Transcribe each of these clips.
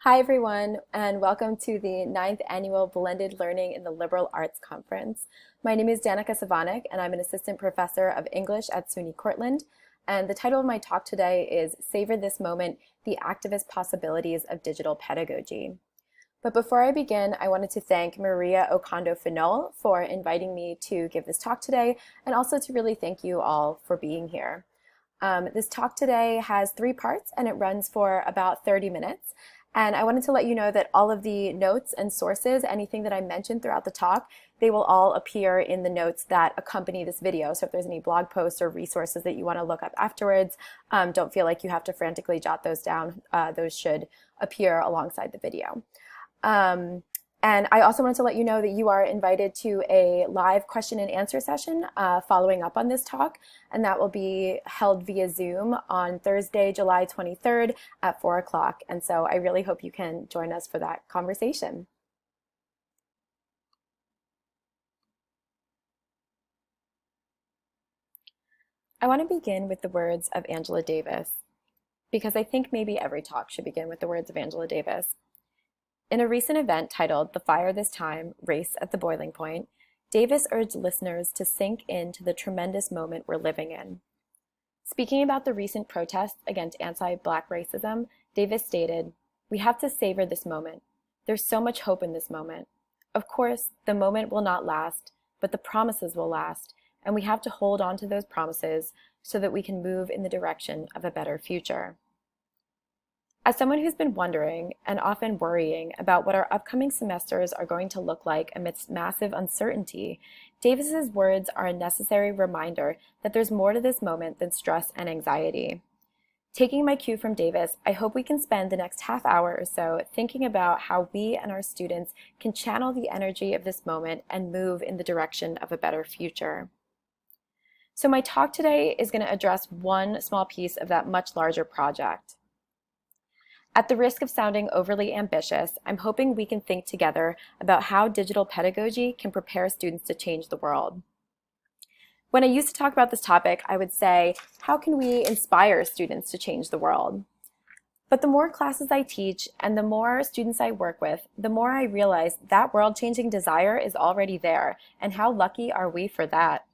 Hi, everyone, and welcome to the 9th Annual Blended Learning in the Liberal Arts Conference. My name is Danica Savonick, and I'm an assistant professor of English at SUNY Cortland. And the title of my talk today is Savor This Moment, the Activist Possibilities of Digital Pedagogy. But before I begin, I wanted to thank Maria Ocondo-Finol for inviting me to give this talk today, and also to really thank you all for being here. This talk today has 3 parts, and it runs for about 30 minutes. And I wanted to let you know that all of the notes and sources, anything that I mentioned throughout the talk, they will all appear in the notes that accompany this video. So if there's any blog posts or resources that you want to look up afterwards, don't feel like you have to frantically jot those down. Those should appear alongside the video. And I also wanted to let you know that you are invited to a live question and answer session following up on this talk, and that will be held via Zoom on Thursday, July 23rd at 4 o'clock. And so I really hope you can join us for that conversation. I want to begin with the words of Angela Davis, because I think maybe every talk should begin with the words of Angela Davis. In a recent event titled The Fire This Time, Race at the Boiling Point, Davis urged listeners to sink into the tremendous moment we're living in. Speaking about the recent protests against anti-Black racism, Davis stated, "We have to savor this moment. There's so much hope in this moment. Of course, the moment will not last, but the promises will last, and we have to hold on to those promises so that we can move in the direction of a better future." As someone who's been wondering and often worrying about what our upcoming semesters are going to look like amidst massive uncertainty, Davis's words are a necessary reminder that there's more to this moment than stress and anxiety. Taking my cue from Davis, I hope we can spend the next half hour or so thinking about how we and our students can channel the energy of this moment and move in the direction of a better future. So my talk today is going to address one small piece of that much larger project. At the risk of sounding overly ambitious, I'm hoping we can think together about how digital pedagogy can prepare students to change the world. When I used to talk about this topic, I would say, how can we inspire students to change the world? But the more classes I teach and the more students I work with, the more I realize that world-changing desire is already there, and how lucky are we for that?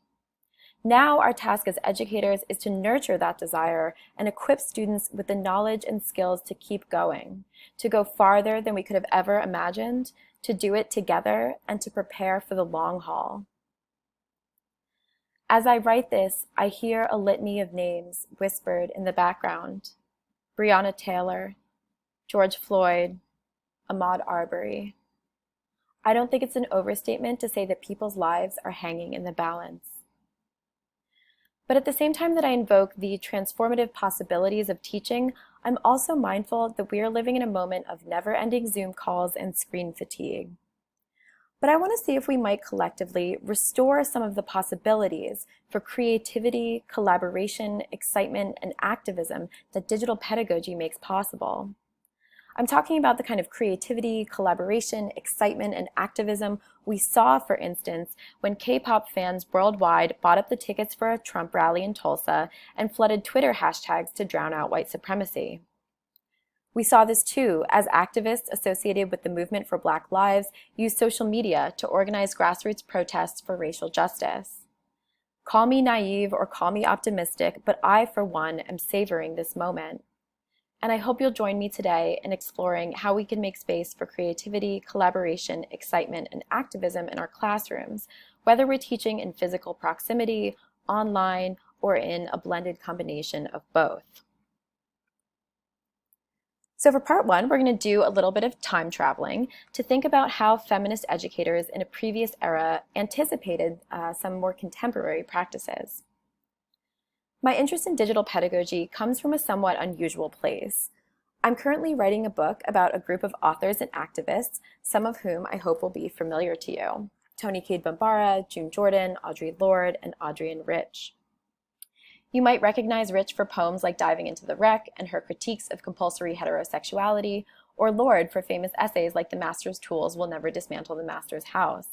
Now our task as educators is to nurture that desire and equip students with the knowledge and skills to keep going, to go farther than we could have ever imagined, to do it together, and to prepare for the long haul. As I write this, I hear a litany of names whispered in the background. Breonna Taylor, George Floyd, Ahmaud Arbery. I don't think it's an overstatement to say that people's lives are hanging in the balance. But at the same time that I invoke the transformative possibilities of teaching, I'm also mindful that we are living in a moment of never-ending Zoom calls and screen fatigue. But I want to see if we might collectively restore some of the possibilities for creativity, collaboration, excitement, and activism that digital pedagogy makes possible. I'm talking about the kind of creativity, collaboration, excitement, and activism we saw, for instance, when K-pop fans worldwide bought up the tickets for a Trump rally in Tulsa and flooded Twitter hashtags to drown out white supremacy. We saw this too as activists associated with the movement for Black Lives used social media to organize grassroots protests for racial justice. Call me naive or call me optimistic, but I, for one, am savoring this moment. And I hope you'll join me today in exploring how we can make space for creativity, collaboration, excitement, and activism in our classrooms, whether we're teaching in physical proximity, online, or in a blended combination of both. So for part 1, we're going to do a little bit of time traveling to think about how feminist educators in a previous era anticipated some more contemporary practices. My interest in digital pedagogy comes from a somewhat unusual place. I'm currently writing a book about a group of authors and activists, some of whom I hope will be familiar to you. Toni Cade Bambara, June Jordan, Audre Lorde, and Adrienne Rich. You might recognize Rich for poems like Diving into the Wreck and her critiques of compulsory heterosexuality, or Lorde for famous essays like The Master's Tools Will Never Dismantle the Master's House.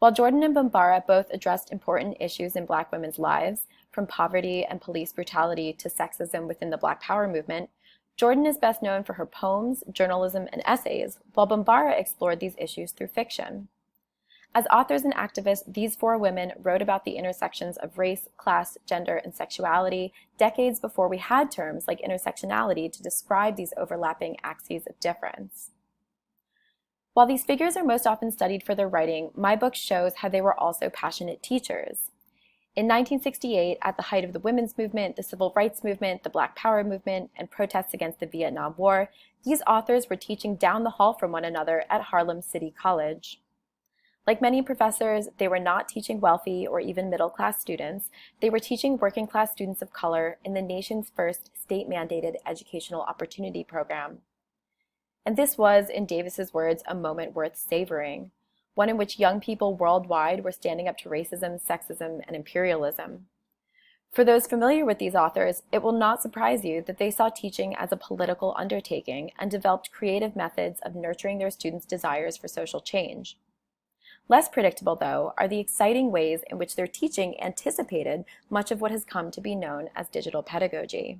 While Jordan and Bambara both addressed important issues in Black women's lives, from poverty and police brutality to sexism within the Black Power movement, Jordan is best known for her poems, journalism, and essays, while Bambara explored these issues through fiction. As authors and activists, these four women wrote about the intersections of race, class, gender, and sexuality decades before we had terms like intersectionality to describe these overlapping axes of difference. While these figures are most often studied for their writing, my book shows how they were also passionate teachers. In 1968, at the height of the women's movement, the civil rights movement, the Black Power movement, and protests against the Vietnam War, these authors were teaching down the hall from one another at Harlem City College. Like many professors, they were not teaching wealthy or even middle-class students. They were teaching working-class students of color in the nation's first state-mandated educational opportunity program. And this was, in Davis's words, a moment worth savoring, one in which young people worldwide were standing up to racism, sexism, and imperialism. For those familiar with these authors, it will not surprise you that they saw teaching as a political undertaking and developed creative methods of nurturing their students' desires for social change. Less predictable, though, are the exciting ways in which their teaching anticipated much of what has come to be known as digital pedagogy.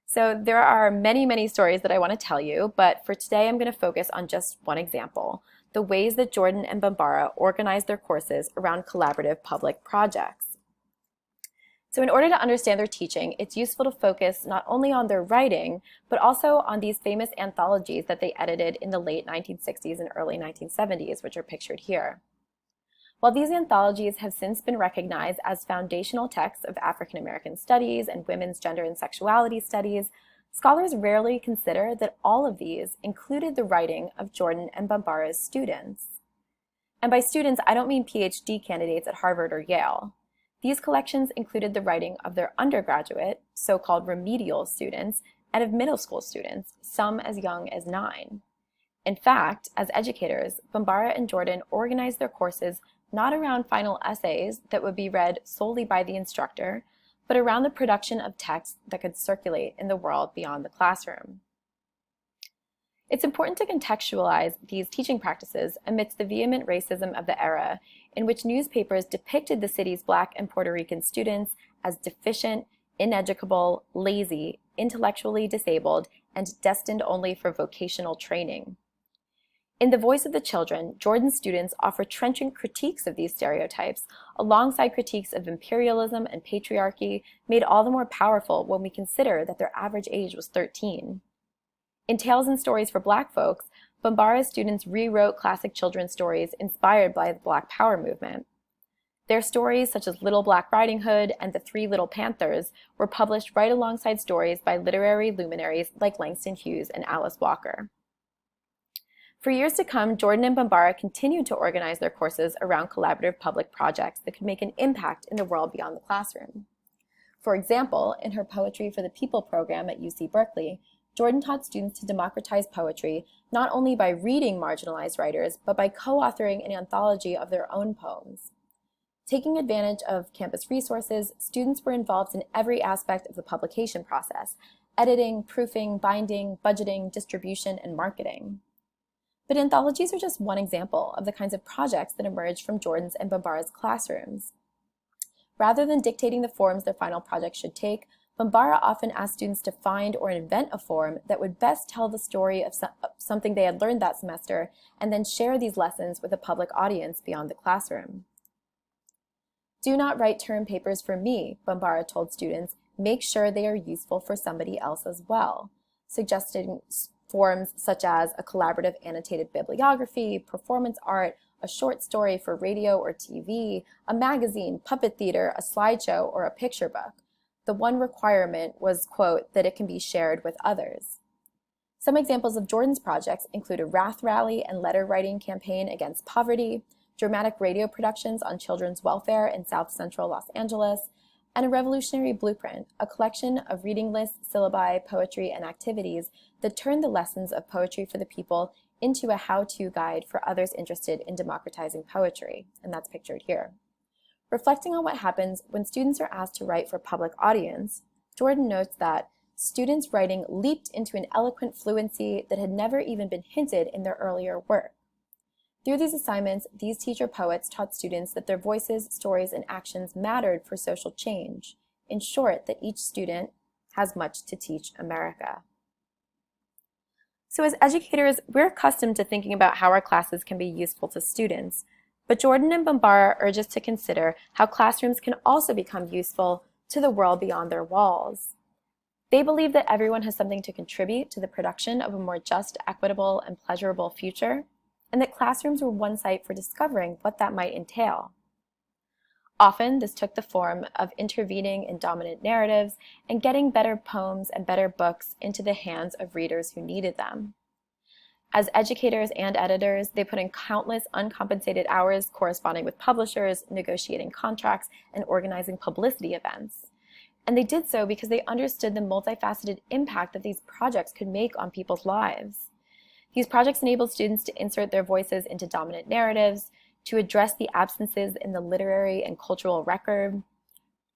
So there are many, many stories that I want to tell you, but for today I'm going to focus on just one example, the ways that Jordan and Bambara organized their courses around collaborative public projects. So in order to understand their teaching, it's useful to focus not only on their writing, but also on these famous anthologies that they edited in the late 1960s and early 1970s, which are pictured here. While these anthologies have since been recognized as foundational texts of African American studies and women's gender and sexuality studies, scholars rarely consider that all of these included the writing of Jordan and Bambara's students. And by students, I don't mean PhD candidates at Harvard or Yale. These collections included the writing of their undergraduate, so-called remedial students, and of middle school students, some as young as 9. In fact, as educators, Bambara and Jordan organized their courses not around final essays that would be read solely by the instructor, but around the production of texts that could circulate in the world beyond the classroom. It's important to contextualize these teaching practices amidst the vehement racism of the era, in which newspapers depicted the city's Black and Puerto Rican students as deficient, ineducable, lazy, intellectually disabled, and destined only for vocational training. In The Voice of the Children, Jordan's students offer trenchant critiques of these stereotypes, alongside critiques of imperialism and patriarchy, made all the more powerful when we consider that their average age was 13. In Tales and Stories for Black Folks, Bambara's students rewrote classic children's stories inspired by the Black Power movement. Their stories, such as Little Black Riding Hood and The Three Little Panthers, were published right alongside stories by literary luminaries like Langston Hughes and Alice Walker. For years to come, Jordan and Bambara continued to organize their courses around collaborative public projects that could make an impact in the world beyond the classroom. For example, in her Poetry for the People program at UC Berkeley, Jordan taught students to democratize poetry not only by reading marginalized writers, but by co-authoring an anthology of their own poems. Taking advantage of campus resources, students were involved in every aspect of the publication process: editing, proofing, binding, budgeting, distribution, and marketing. But anthologies are just one example of the kinds of projects that emerged from Jordan's and Bambara's classrooms. Rather than dictating the forms their final project should take, Bambara often asked students to find or invent a form that would best tell the story of something they had learned that semester, and then share these lessons with a public audience beyond the classroom. "Do not write term papers for me," Bambara told students. "Make sure they are useful for somebody else as well," suggesting forms such as a collaborative annotated bibliography, performance art, a short story for radio or TV, a magazine, puppet theater, a slideshow, or a picture book. The one requirement was, quote, that it can be shared with others. Some examples of Jordan's projects include a wrath rally and letter writing campaign against poverty, dramatic radio productions on children's welfare in South Central Los Angeles, and a revolutionary blueprint, a collection of reading lists, syllabi, poetry, and activities that turned the lessons of Poetry for the People into a how-to guide for others interested in democratizing poetry, and that's pictured here. Reflecting on what happens when students are asked to write for public audience, Jordan notes that students' writing leaped into an eloquent fluency that had never even been hinted in their earlier work. Through these assignments, these teacher poets taught students that their voices, stories, and actions mattered for social change. In short, that each student has much to teach America. So as educators, we're accustomed to thinking about how our classes can be useful to students, but Jordan and Bombara urge us to consider how classrooms can also become useful to the world beyond their walls. They believe that everyone has something to contribute to the production of a more just, equitable, and pleasurable future, and that classrooms were one site for discovering what that might entail. Often, this took the form of intervening in dominant narratives and getting better poems and better books into the hands of readers who needed them. As educators and editors, they put in countless uncompensated hours corresponding with publishers, negotiating contracts, and organizing publicity events. And they did so because they understood the multifaceted impact that these projects could make on people's lives. These projects enabled students to insert their voices into dominant narratives, to address the absences in the literary and cultural record,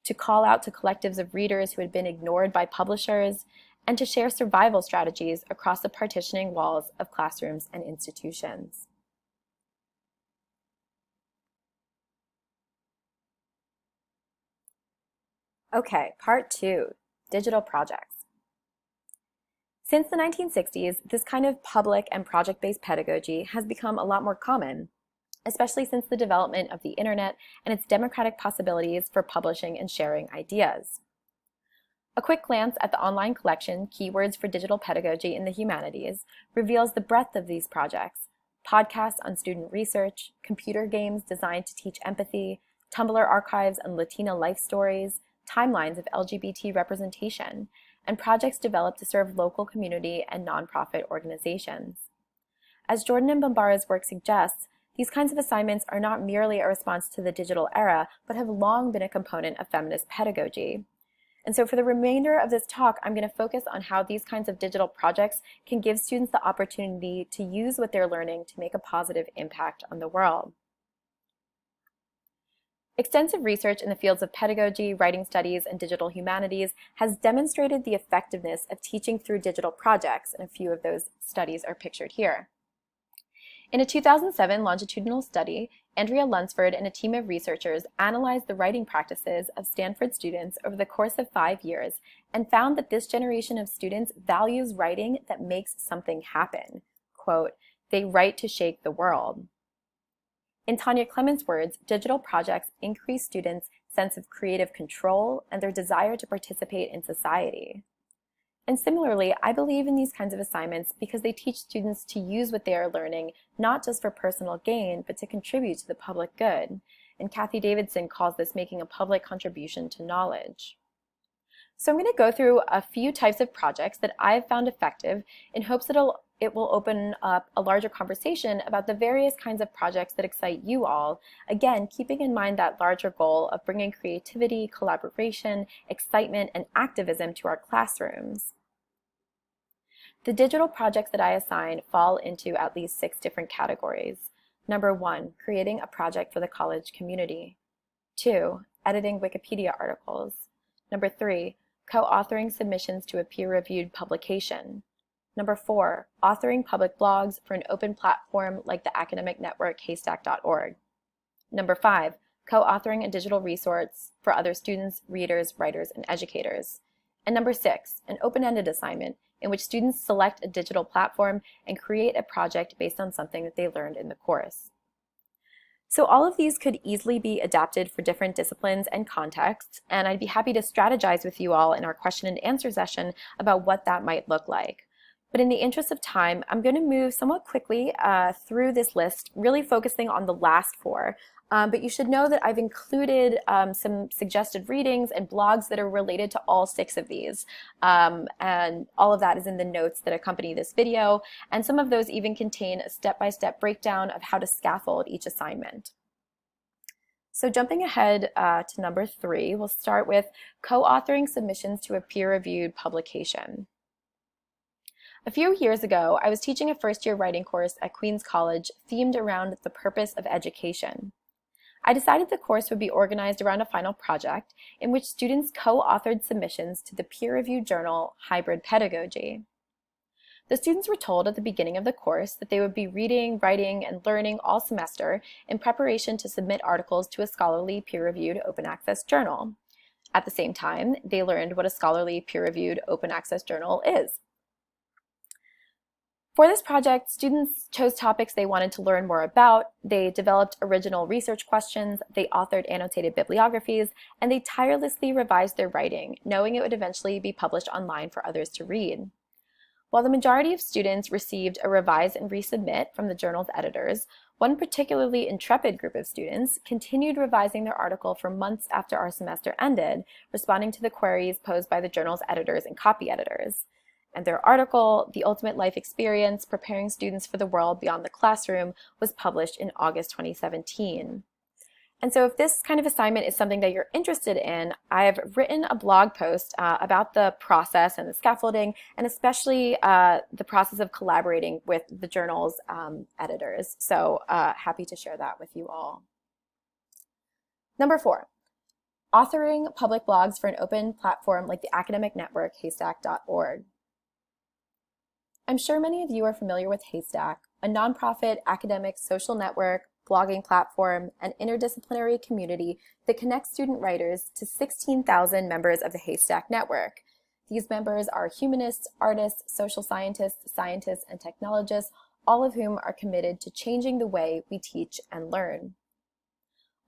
to call out to collectives of readers who had been ignored by publishers, and to share survival strategies across the partitioning walls of classrooms and institutions. Okay, part 2, digital projects. Since the 1960s, this kind of public and project-based pedagogy has become a lot more common, especially since the development of the internet and its democratic possibilities for publishing and sharing ideas. A quick glance at the online collection, Keywords for Digital Pedagogy in the Humanities, reveals the breadth of these projects: podcasts on student research, computer games designed to teach empathy, Tumblr archives on Latina life stories, timelines of LGBT representation, and projects developed to serve local community and nonprofit organizations. As Jordan and Bombara's work suggests, these kinds of assignments are not merely a response to the digital era, but have long been a component of feminist pedagogy. And so for the remainder of this talk, I'm going to focus on how these kinds of digital projects can give students the opportunity to use what they're learning to make a positive impact on the world. Extensive research in the fields of pedagogy, writing studies, and digital humanities has demonstrated the effectiveness of teaching through digital projects, and a few of those studies are pictured here. In a 2007 longitudinal study, Andrea Lunsford and a team of researchers analyzed the writing practices of Stanford students over the course of 5 years and found that this generation of students values writing that makes something happen. Quote, "They write to shake the world." In Tanya Clement's words, digital projects increase students' sense of creative control and their desire to participate in society. And similarly, I believe in these kinds of assignments because they teach students to use what they are learning, not just for personal gain, but to contribute to the public good. And Cathy Davidson calls this making a public contribution to knowledge. So I'm going to go through a few types of projects that I've found effective in hopes that it will open up a larger conversation about the various kinds of projects that excite you all, again, keeping in mind that larger goal of bringing creativity, collaboration, excitement, and activism to our classrooms. The digital projects that I assign fall into at least 6 different categories. Number 1, creating a project for the college community. 2, editing Wikipedia articles. Number 3, co-authoring submissions to a peer-reviewed publication. Number 4, authoring public blogs for an open platform like the academic network haystack.org. Number 5, co-authoring a digital resource for other students, readers, writers, and educators. And number 6, an open-ended assignment in which students select a digital platform and create a project based on something that they learned in the course. So all of these could easily be adapted for different disciplines and contexts, and I'd be happy to strategize with you all in our question and answer session about what that might look like. But in the interest of time, I'm going to move somewhat quickly through this list, really focusing on the last 4. But you should know that I've included some suggested readings and blogs that are related to all 6 of these. And all of that is in the notes that accompany this video. And some of those even contain a step-by-step breakdown of how to scaffold each assignment. So jumping ahead to number 3, we'll start with co-authoring submissions to a peer-reviewed publication. A few years ago, I was teaching a first-year writing course at Queens College themed around the purpose of education. I decided the course would be organized around a final project in which students co-authored submissions to the peer-reviewed journal Hybrid Pedagogy. The students were told at the beginning of the course that they would be reading, writing, and learning all semester in preparation to submit articles to a scholarly peer-reviewed open access journal. At the same time, they learned what a scholarly, peer-reviewed, open access journal is. For this project, students chose topics they wanted to learn more about, they developed original research questions, they authored annotated bibliographies, and they tirelessly revised their writing, knowing it would eventually be published online for others to read. While the majority of students received a revise and resubmit from the journal's editors, one particularly intrepid group of students continued revising their article for months after our semester ended, responding to the queries posed by the journal's editors and copy editors. And their article, The Ultimate Life Experience, Preparing Students for the World Beyond the Classroom, was published in August 2017. And so if this kind of assignment is something that you're interested in, I've written a blog post about the process and the scaffolding, and especially the process of collaborating with the journal's editors. So happy to share that with you all. Number 4, authoring public blogs for an open platform like the academic network haystack.org. I'm sure many of you are familiar with Haystack, a nonprofit academic social network, blogging platform, and interdisciplinary community that connects student writers to 16,000 members of the Haystack network. These members are humanists, artists, social scientists, and technologists, all of whom are committed to changing the way we teach and learn.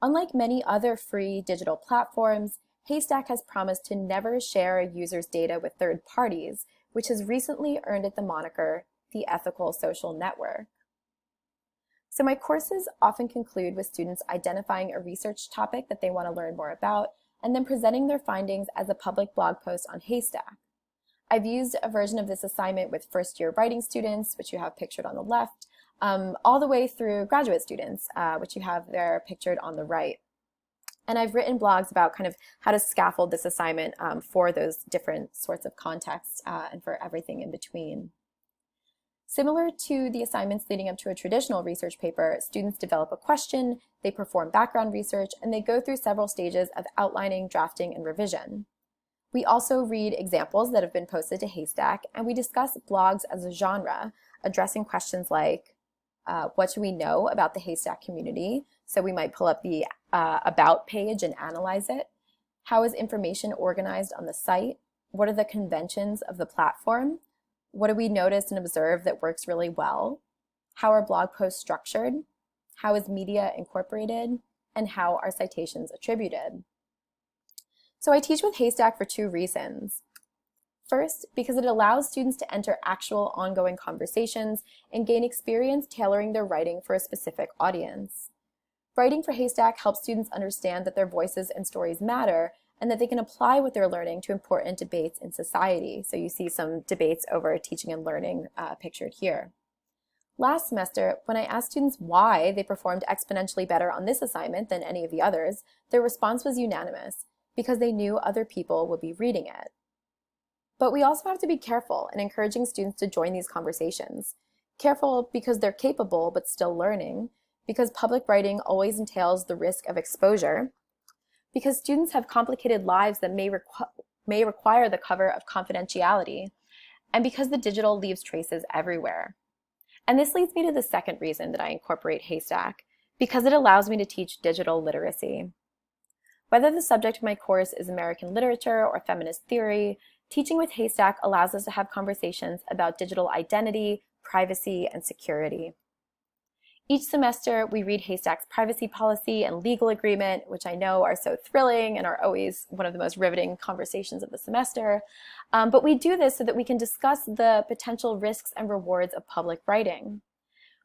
Unlike many other free digital platforms, Haystack has promised to never share a user's data with third parties, which has recently earned it the moniker, the Ethical Social Network. So my courses often conclude with students identifying a research topic that they want to learn more about, and then presenting their findings as a public blog post on Haystack. I've used a version of this assignment with first-year writing students, which you have pictured on the left, all the way through graduate students, which you have there pictured on the right. And I've written blogs about kind of how to scaffold this assignment for those different sorts of contexts and for everything in between. Similar to the assignments leading up to a traditional research paper, students develop a question, they perform background research, and they go through several stages of outlining, drafting, and revision. We also read examples that have been posted to Haystack, and we discuss blogs as a genre, addressing questions like, what should we know about the Haystack community? So we might pull up the About page and analyze it. How is information organized on the site? What are the conventions of the platform? What do we notice and observe that works really well? How are blog posts structured? How is media incorporated? And how are citations attributed? So I teach with Haystack for 2 reasons. First, because it allows students to enter actual ongoing conversations and gain experience tailoring their writing for a specific audience. Writing for Haystack helps students understand that their voices and stories matter and that they can apply what they're learning to important debates in society. So you see some debates over teaching and learning pictured here. Last semester, when I asked students why they performed exponentially better on this assignment than any of the others, their response was unanimous, because they knew other people would be reading it. But we also have to be careful in encouraging students to join these conversations. Careful because they're capable but still learning, because public writing always entails the risk of exposure, because students have complicated lives that may require the cover of confidentiality, and because the digital leaves traces everywhere. And this leads me to the second reason that I incorporate Haystack, because it allows me to teach digital literacy. Whether the subject of my course is American literature or feminist theory, teaching with Haystack allows us to have conversations about digital identity, privacy, and security. Each semester, we read Haystack's privacy policy and legal agreement, which I know are so thrilling and are always one of the most riveting conversations of the semester. But we do this so that we can discuss the potential risks and rewards of public writing.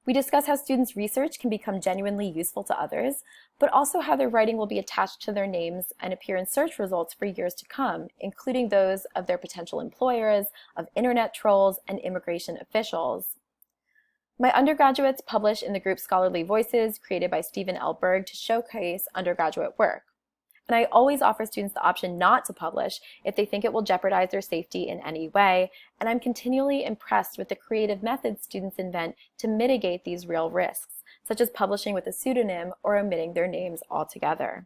We discuss how students' research can become genuinely useful to others, but also how their writing will be attached to their names and appear in search results for years to come, including those of their potential employers, of internet trolls, and immigration officials. My undergraduates publish in the group Scholarly Voices, created by Stephen L. Berg to showcase undergraduate work. And I always offer students the option not to publish if they think it will jeopardize their safety in any way, and I'm continually impressed with the creative methods students invent to mitigate these real risks, such as publishing with a pseudonym or omitting their names altogether.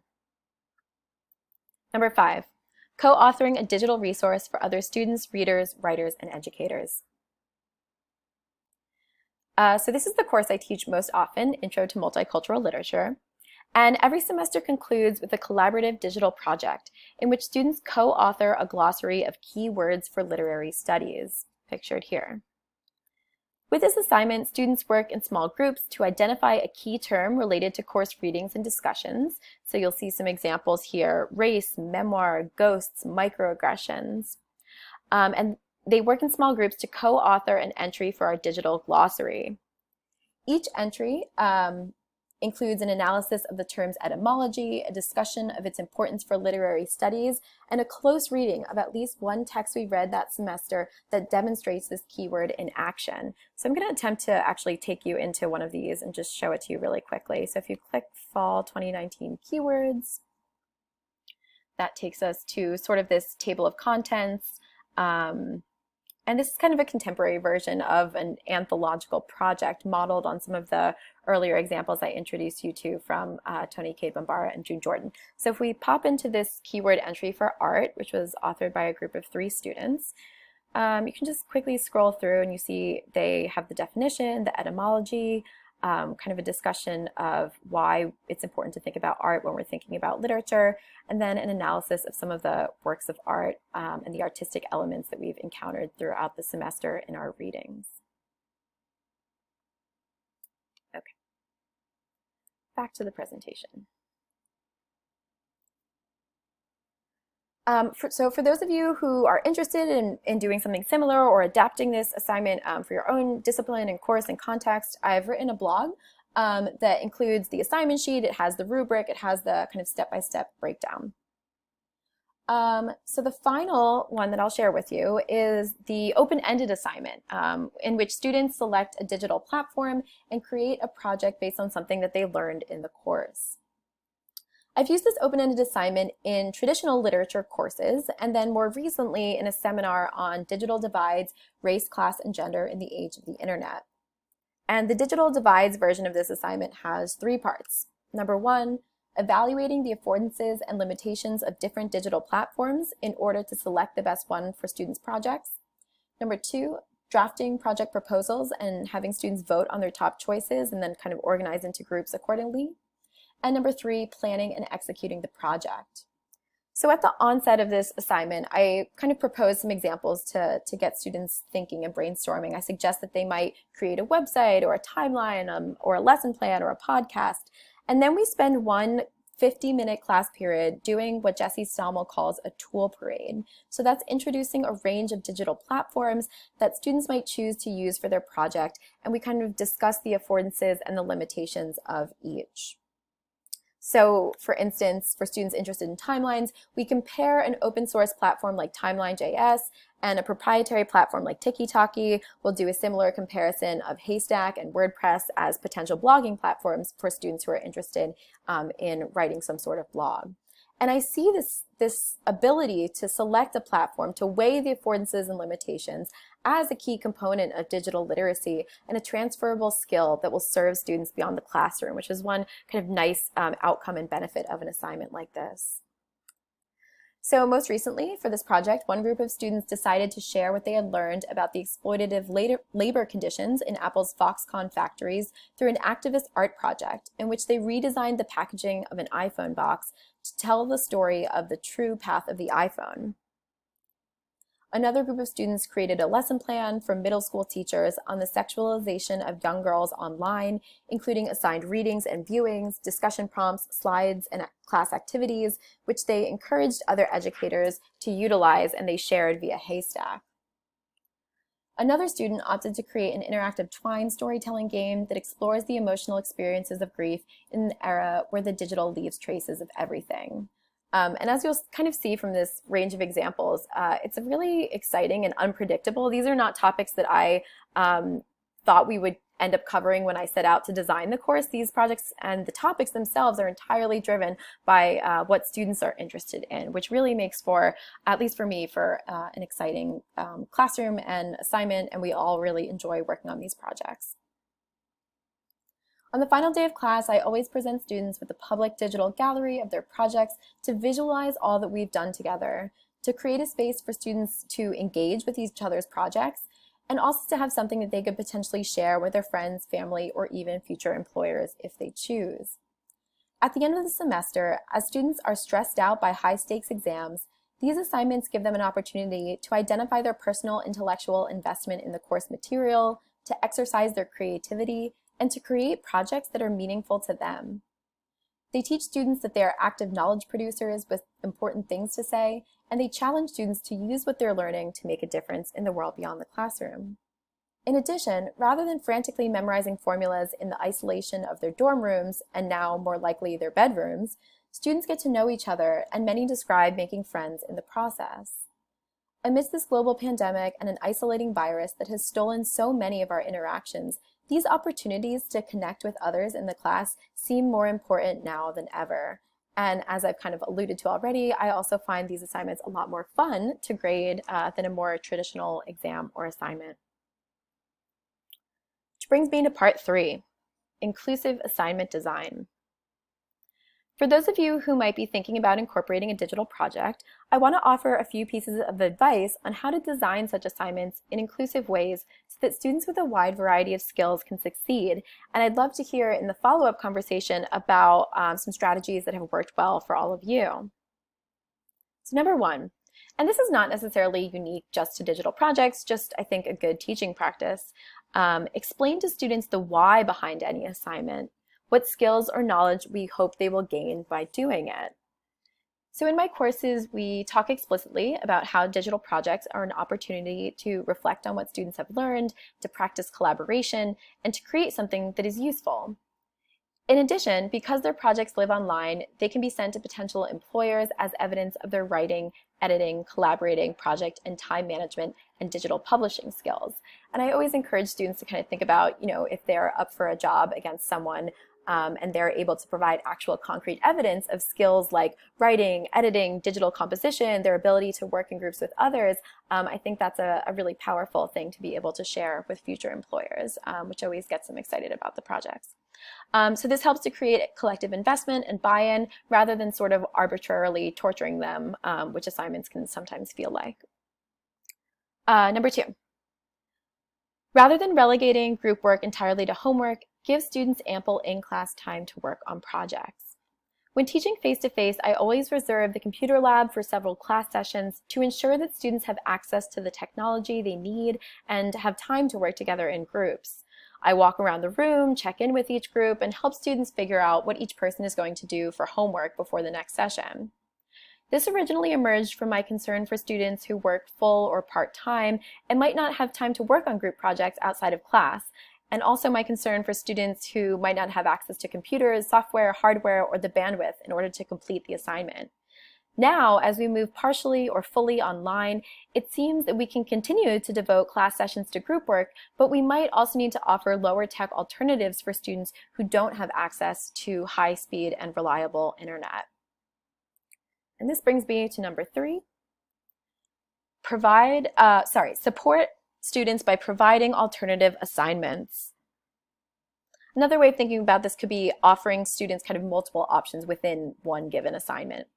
Number 5, co-authoring a digital resource for other students, readers, writers, and educators. So this is the course I teach most often, Intro to Multicultural Literature. And every semester concludes with a collaborative digital project in which students co-author a glossary of key words for literary studies, pictured here. With this assignment, students work in small groups to identify a key term related to course readings and discussions. So you'll see some examples here: race, memoir, ghosts, microaggressions. And they work in small groups to co-author an entry for our digital glossary. Each entry includes an analysis of the term's etymology, a discussion of its importance for literary studies, and a close reading of at least one text we read that semester that demonstrates this keyword in action. So I'm going to attempt to actually take you into one of these and just show it to you really quickly. So if you click Fall 2019 Keywords, that takes us to sort of this table of contents. And this is kind of a contemporary version of an anthological project modeled on some of the earlier examples I introduced you to from Tony K. Bombara and June Jordan. So if we pop into this keyword entry for art, which was authored by a group of 3 students, you can just quickly scroll through and you see they have the definition, the etymology, kind of a discussion of why it's important to think about art when we're thinking about literature, and then an analysis of some of the works of art and the artistic elements that we've encountered throughout the semester in our readings. Okay, back to the presentation. So for those of you who are interested in doing something similar or adapting this assignment for your own discipline and course and context, I've written a blog that includes the assignment sheet. It has the rubric. It has the kind of step-by-step breakdown. So the final one that I'll share with you is the open-ended assignment in which students select a digital platform and create a project based on something that they learned in the course. I've used this open-ended assignment in traditional literature courses, and then more recently in a seminar on digital divides, race, class, and gender in the age of the internet. And the digital divides version of this assignment has 3 parts. Number 1, evaluating the affordances and limitations of different digital platforms in order to select the best one for students' projects. Number 2, drafting project proposals and having students vote on their top choices and then kind of organize into groups accordingly. And number 3, planning and executing the project. So at the onset of this assignment, I kind of proposed some examples to get students thinking and brainstorming. I suggest that they might create a website or a timeline or a lesson plan or a podcast. And then we spend one 50-minute class period doing what Jesse Stalmel calls a tool parade. So that's introducing a range of digital platforms that students might choose to use for their project. And we kind of discuss the affordances and the limitations of each. So for instance, for students interested in timelines, we compare an open source platform like Timeline.js and a proprietary platform like Tiki-Taki. We'll do a similar comparison of Haystack and WordPress as potential blogging platforms for students who are interested in writing some sort of blog. And I see this ability to select a platform, to weigh the affordances and limitations as a key component of digital literacy and a transferable skill that will serve students beyond the classroom, which is one kind of nice outcome and benefit of an assignment like this. So most recently for this project, one group of students decided to share what they had learned about the exploitative labor conditions in Apple's Foxconn factories through an activist art project in which they redesigned the packaging of an iPhone box to tell the story of the true path of the iPhone. Another group of students created a lesson plan for middle school teachers on the sexualization of young girls online, including assigned readings and viewings, discussion prompts, slides, and class activities, which they encouraged other educators to utilize and they shared via Haystack. Another student opted to create an interactive Twine storytelling game that explores the emotional experiences of grief in an era where the digital leaves traces of everything. And as you'll kind of see from this range of examples, it's really exciting and unpredictable. These are not topics that I thought we would end up covering when I set out to design the course. These projects and the topics themselves are entirely driven by what students are interested in, which really makes for, at least for me, for an exciting classroom and assignment, and we all really enjoy working on these projects. On the final day of class, I always present students with a public digital gallery of their projects to visualize all that we've done together, to create a space for students to engage with each other's projects, and also to have something that they could potentially share with their friends, family, or even future employers if they choose. At the end of the semester, as students are stressed out by high-stakes exams, these assignments give them an opportunity to identify their personal intellectual investment in the course material, to exercise their creativity, and to create projects that are meaningful to them. They teach students that they are active knowledge producers with important things to say, and they challenge students to use what they're learning to make a difference in the world beyond the classroom. In addition, rather than frantically memorizing formulas in the isolation of their dorm rooms, and now more likely their bedrooms, students get to know each other, and many describe making friends in the process. Amidst this global pandemic and an isolating virus that has stolen so many of our interactions, these opportunities to connect with others in the class seem more important now than ever. And as I've kind of alluded to already, I also find these assignments a lot more fun to grade than a more traditional exam or assignment. Which brings me to part 3, inclusive assignment design. For those of you who might be thinking about incorporating a digital project, I want to offer a few pieces of advice on how to design such assignments in inclusive ways so that students with a wide variety of skills can succeed. And I'd love to hear in the follow-up conversation about some strategies that have worked well for all of you. So number 1, and this is not necessarily unique just to digital projects, just I think a good teaching practice, explain to students the why behind any assignment. What skills or knowledge we hope they will gain by doing it. So in my courses, we talk explicitly about how digital projects are an opportunity to reflect on what students have learned, to practice collaboration, and to create something that is useful. In addition, because their projects live online, they can be sent to potential employers as evidence of their writing, editing, collaborating, project and time management, and digital publishing skills. And I always encourage students to kind of think about, if they're up for a job against someone and they're able to provide actual concrete evidence of skills like writing, editing, digital composition, their ability to work in groups with others, I think that's a really powerful thing to be able to share with future employers, which always gets them excited about the projects. So this helps to create collective investment and buy-in rather than sort of arbitrarily torturing them, which assignments can sometimes feel like. Number 2, rather than relegating group work entirely to homework, give students ample in-class time to work on projects. When teaching face-to-face, I always reserve the computer lab for several class sessions to ensure that students have access to the technology they need and have time to work together in groups. I walk around the room, check in with each group, and help students figure out what each person is going to do for homework before the next session. This originally emerged from my concern for students who work full or part-time and might not have time to work on group projects outside of class, and also my concern for students who might not have access to computers, software, hardware, or the bandwidth in order to complete the assignment. Now, as we move partially or fully online, it seems that we can continue to devote class sessions to group work, but we might also need to offer lower tech alternatives for students who don't have access to high-speed and reliable internet. And this brings me to number 3. Support students by providing alternative assignments. Another way of thinking about this could be offering students kind of multiple options within one given assignment.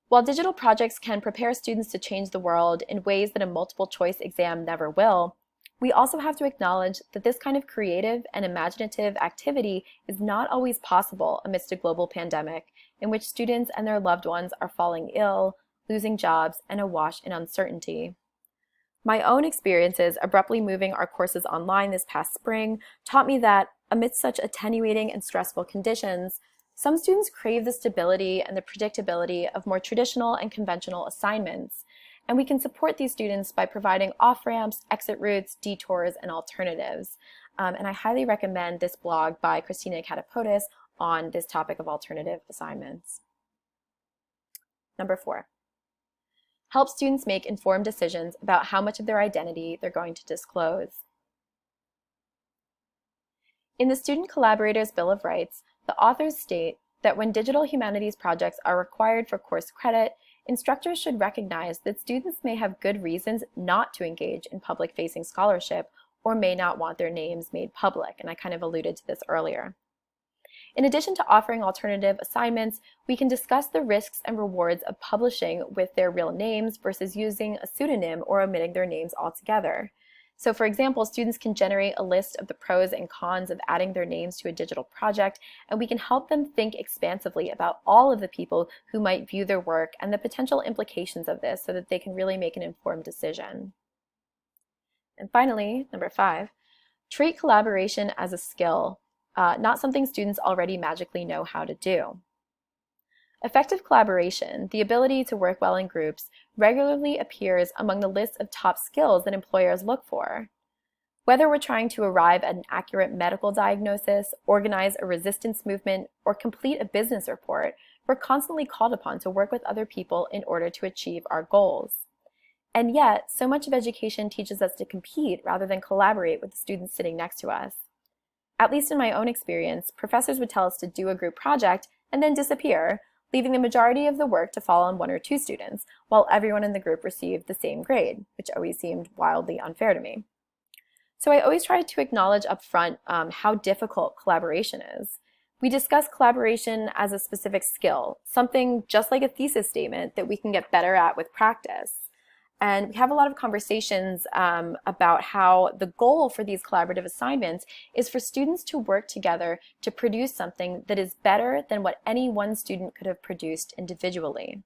While digital projects can prepare students to change the world in ways that a multiple choice exam never will, we also have to acknowledge that this kind of creative and imaginative activity is not always possible amidst a global pandemic in which students and their loved ones are falling ill, losing jobs, and awash in uncertainty. My own experiences abruptly moving our courses online this past spring taught me that, amidst such attenuating and stressful conditions, some students crave the stability and the predictability of more traditional and conventional assignments, and we can support these students by providing off-ramps, exit routes, detours, and alternatives. And I highly recommend this blog by Christina Katapodis on this topic of alternative assignments. Number 4. Help students make informed decisions about how much of their identity they're going to disclose. In the Student Collaborators Bill of Rights, the authors state that when digital humanities projects are required for course credit, instructors should recognize that students may have good reasons not to engage in public-facing scholarship or may not want their names made public, and I kind of alluded to this earlier. In addition to offering alternative assignments, we can discuss the risks and rewards of publishing with their real names versus using a pseudonym or omitting their names altogether. So for example, students can generate a list of the pros and cons of adding their names to a digital project, and we can help them think expansively about all of the people who might view their work and the potential implications of this so that they can really make an informed decision. And finally, number 5, treat collaboration as a skill, not something students already magically know how to do. Effective collaboration, the ability to work well in groups, regularly appears among the list of top skills that employers look for. Whether we're trying to arrive at an accurate medical diagnosis, organize a resistance movement, or complete a business report, we're constantly called upon to work with other people in order to achieve our goals. And yet, so much of education teaches us to compete rather than collaborate with the students sitting next to us. At least in my own experience, professors would tell us to do a group project and then disappear, leaving the majority of the work to fall on 1 or 2 students, while everyone in the group received the same grade, which always seemed wildly unfair to me. So I always try to acknowledge up front how difficult collaboration is. We discuss collaboration as a specific skill, something just like a thesis statement that we can get better at with practice. And we have a lot of conversations about how the goal for these collaborative assignments is for students to work together to produce something that is better than what any one student could have produced individually.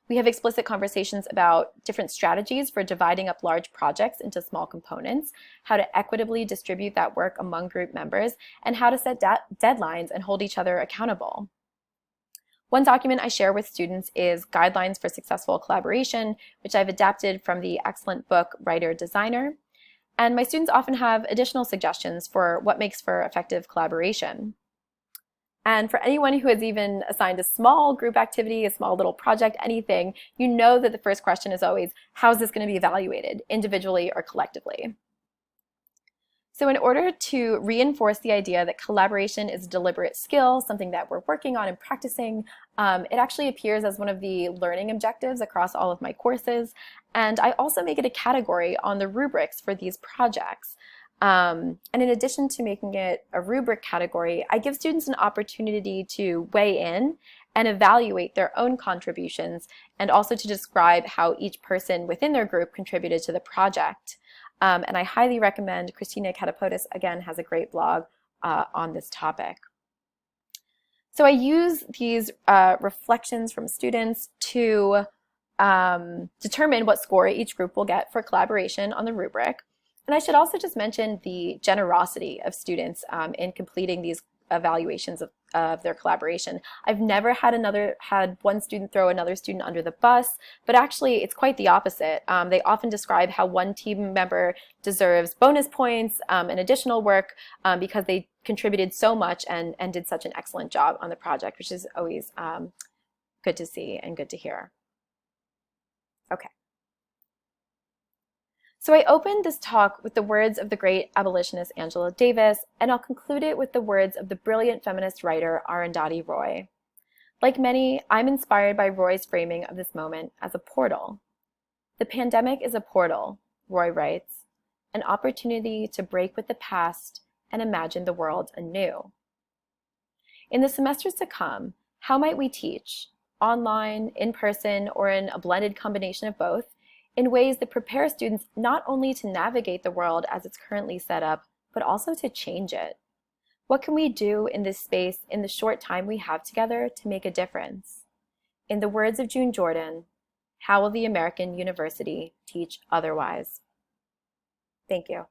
We have explicit conversations about different strategies for dividing up large projects into small components, how to equitably distribute that work among group members, and how to set deadlines and hold each other accountable. One document I share with students is Guidelines for Successful Collaboration, which I've adapted from the excellent book Writer Designer. And my students often have additional suggestions for what makes for effective collaboration. And for anyone who has even assigned a small group activity, a small little project, anything, you know that the first question is always, how is this going to be evaluated, individually or collectively? So in order to reinforce the idea that collaboration is a deliberate skill, something that we're working on and practicing, it actually appears as one of the learning objectives across all of my courses. And I also make it a category on the rubrics for these projects. And in addition to making it a rubric category, I give students an opportunity to weigh in and evaluate their own contributions, and also to describe how each person within their group contributed to the project. And I highly recommend, Christina Katapodis, again, has a great blog on this topic. So I use these reflections from students to determine what score each group will get for collaboration on the rubric. And I should also just mention the generosity of students in completing these evaluations of their collaboration. I've never had one student throw another student under the bus, but actually it's quite the opposite. They often describe how one team member deserves bonus points and additional work because they contributed so much and did such an excellent job on the project, which is always good to see and good to hear. Okay. So I opened this talk with the words of the great abolitionist Angela Davis, and I'll conclude it with the words of the brilliant feminist writer Arundhati Roy. Like many, I'm inspired by Roy's framing of this moment as a portal. The pandemic is a portal, Roy writes, an opportunity to break with the past and imagine the world anew. In the semesters to come, how might we teach, online, in person, or in a blended combination of both, in ways that prepare students not only to navigate the world as it's currently set up, but also to change it? What can we do in this space in the short time we have together to make a difference? In the words of June Jordan, how will the American university teach otherwise? Thank you.